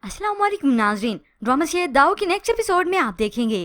अस्सलाम वालेकुम नाजरीन। ड्रामा शेयर दाऊ की नेक्स्ट एपिसोड में आप देखेंगे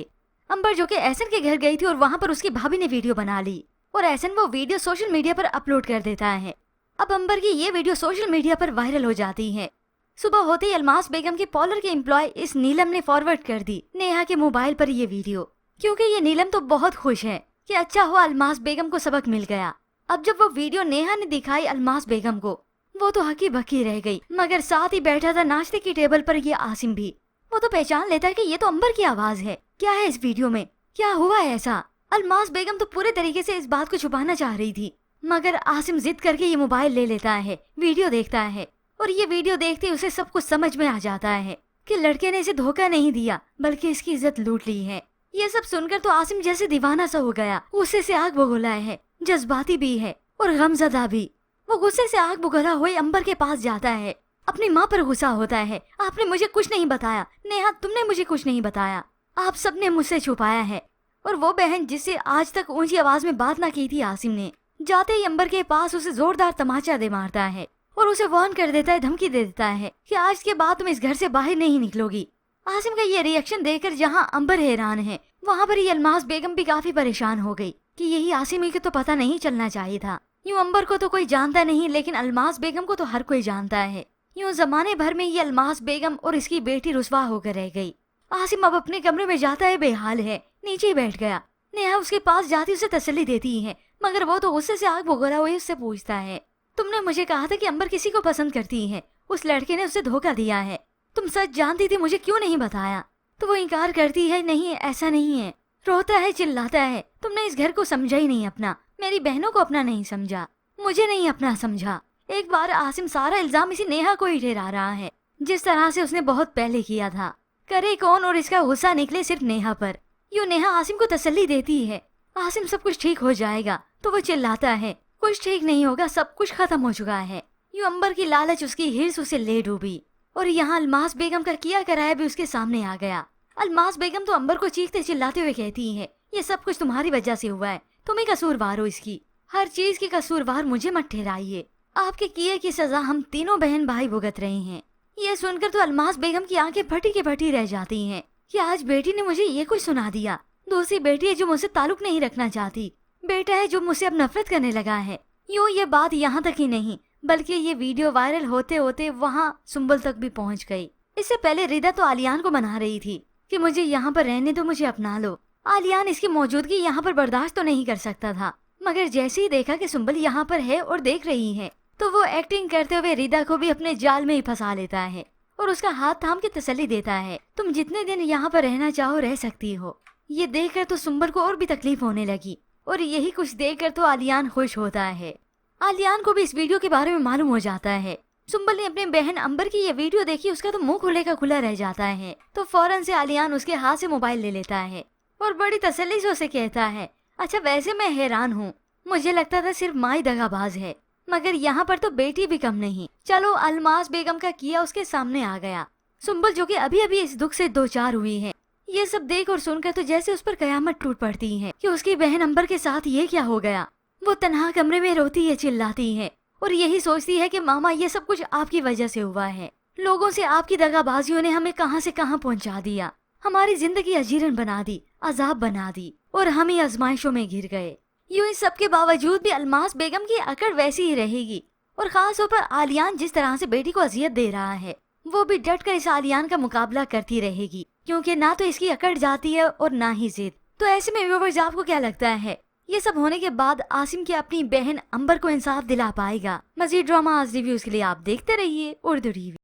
अंबर जो कि एहसन के घर गई थी और वहाँ पर उसकी भाभी ने वीडियो बना ली और एहसन वो वीडियो सोशल मीडिया पर अपलोड कर देता है। अब अंबर की ये वीडियो सोशल मीडिया पर वायरल हो जाती है। सुबह होते ही अलमास बेगम के पार्लर के एम्प्लॉय इस नीलम ने फॉरवर्ड कर दी नेहा के मोबाइल पर ये वीडियो, क्योंकि ये नीलम तो बहुत खुश है कि अच्छा हुआ अलमास बेगम को सबक मिल गया। अब जब वो वीडियो नेहा ने दिखाई अलमास बेगम को, वो तो हकी बकी रह गई, मगर साथ ही बैठा था नाश्ते की टेबल पर ये आसिम भी। वो तो पहचान लेता है कि ये तो अंबर की आवाज है। क्या है इस वीडियो में, क्या हुआ है ऐसा? अलमास बेगम तो पूरे तरीके से इस बात को छुपाना चाह रही थी, मगर आसिम जिद करके ये मोबाइल ले लेता है, वीडियो देखता है और ये वीडियो देखते ही उसे सब कुछ समझ में आ जाता है कि लड़के ने इसे धोखा नहीं दिया बल्कि इसकी इज्जत लूट ली है। ये सब सुनकर तो आसिम जैसे दीवाना सा हो गया, गुस्से से आग बगोला है, जज्बाती भी है और गमजदा भी। वो गुस्से से आग बगोला हुए अंबर के पास जाता है, अपनी माँ पर गुस्सा होता है। आपने मुझे कुछ नहीं बताया नेहा, तुमने मुझे कुछ नहीं बताया, आप सबने मुझसे छुपाया है। और वो बहन जिससे आज तक ऊंची आवाज में बात ना की थी आसिम ने, जाते ही अंबर के पास उसे जोरदार तमाचा दे मारता है और उसे वार्न कर देता है, धमकी दे देता है कि आज के बाद तुम इस घर से बाहर नहीं निकलोगी। आसिम का ये रिएक्शन देखकर जहाँ अंबर हैरान है, वहाँ पर ये अलमास बेगम भी काफी परेशान हो गई कि यही आसिम ही को तो पता नहीं चलना चाहिए था। यूं अंबर को तो कोई जानता नहीं, लेकिन अलमास बेगम को तो हर कोई जानता है। यूं जमाने भर में ये अलमास बेगम और इसकी बेटी रुसवा होकर रह गई। आसिम अब अपने कमरे में जाता है, बेहाल है, नीचे बैठ गया। नेहा उसके पास जाती उसे तसल्ली देती है, मगर वो तो गुस्से से आग बगोला हुए उससे पूछता है, तुमने मुझे कहा था कि अंबर किसी को पसंद करती है, उस लड़के ने उसे धोखा दिया है, तुम सच जानती थी, मुझे क्यों नहीं बताया? तो वो इनकार करती है, नहीं ऐसा नहीं है। रोता है, चिल्लाता है, तुमने इस घर को समझा ही नहीं अपना, मेरी बहनों को अपना नहीं समझा, मुझे नहीं अपना समझा। एक बार आसिम सारा इल्जाम इसी नेहा को ही ठहरा रहा है, जिस तरह से उसने बहुत पहले किया था। करे कौन और इसका गुस्सा निकले सिर्फ नेहा पर। यूं नेहा आसिम को तसल्ली देती है, आसिम सब कुछ ठीक हो जाएगा। तो वो चिल्लाता है, कुछ ठीक नहीं होगा, सब कुछ खत्म हो चुका है। यूं अंबर की लालच, उसकी हिर्स उसे ले डूबी और यहाँ अलमास बेगम का किया कराया भी उसके सामने आ गया। अलमास बेगम तो अंबर को चीखते चिल्लाते हुए कहती है, ये सब कुछ तुम्हारी वजह से हुआ है, तुम ही कसूरवार हो इसकी, हर चीज की कसूरवार मुझे मत ठहराइए, आपके किए की सजा हम तीनों बहन भाई भुगत रहे हैं। ये सुनकर तो अलमास बेगम की आंखें फटी की फटी रह जाती हैं कि आज बेटी ने मुझे ये कुछ सुना दिया। दूसरी बेटी है जो मुझसे ताल्लुक नहीं रखना चाहती, बेटा है जो मुझसे अब नफरत करने लगा है। यूं ये बात यहाँ तक ही नहीं, बल्कि ये वीडियो वायरल होते होते वहाँ सुंबल तक भी पहुँच गई। इससे पहले रिदा तो आलियान को मना रही थी कि मुझे यहाँ पर रहने दो, मुझे अपना लो। आलियान इसकी मौजूदगी यहाँ पर बर्दाश्त तो नहीं कर सकता था, मगर जैसे ही देखा कि सुंबल यहाँ पर है और देख रही है, तो वो एक्टिंग करते हुए रिदा को भी अपने जाल में ही फंसा लेता है और उसका हाथ थाम के तसल्ली देता है, तुम जितने दिन यहाँ पर रहना चाहो रह सकती हो। ये देखकर तो सुंबल को और भी तकलीफ होने लगी और यही कुछ देखकर तो आलियान खुश होता है। आलियान को भी इस वीडियो के बारे में मालूम हो जाता है। सुंबल ने अपनी बहन अंबर की ये वीडियो देखी, उसका तो मुंह खुले का खुला रह जाता है। तो फौरन से आलियान उसके हाथ से मोबाइल ले लेता है और बड़ी तसल्ली से उसे कहता है, अच्छा वैसे मैं हैरान हूँ, मुझे लगता था सिर्फ माँ ही दगाबाज है, मगर यहाँ पर तो बेटी भी कम नहीं। चलो अलमास बेगम का किया उसके सामने आ गया। सुंबल जो कि अभी अभी इस दुख से दो चार हुई है, ये सब देख और सुनकर तो जैसे उस पर कयामत टूट पड़ती है कि उसकी बहन अंबर के साथ ये क्या हो गया। वो तन्हा कमरे में रोती है, चिल्लाती है और यही सोचती है कि मामा ये सब कुछ आपकी वजह से हुआ है, लोगों से आपकी दगाबाजियों ने हमें कहां से कहां पहुंचा दिया, हमारी जिंदगी अजीरन बना दी, अजाब बना दी और हम ही आजमाइशों में घिर गए। यूं इस सब के बावजूद भी अलमास बेगम की अकड़ वैसी ही रहेगी और खास तौर पर आलियान जिस तरह से बेटी को अजियत दे रहा है, वो भी डट कर इस आलियान का मुकाबला करती रहेगी, क्योंकि ना तो इसकी अकड़ जाती है और ना ही जिद। तो ऐसे में व्यूअर्स आपको क्या लगता है, ये सब होने के बाद आसिम की अपनी बहन अंबर को इंसाफ दिला पाएगा? मजीद ड्रामा आज रिव्यूज के लिए आप देखते रहिए उर्दू टीवी।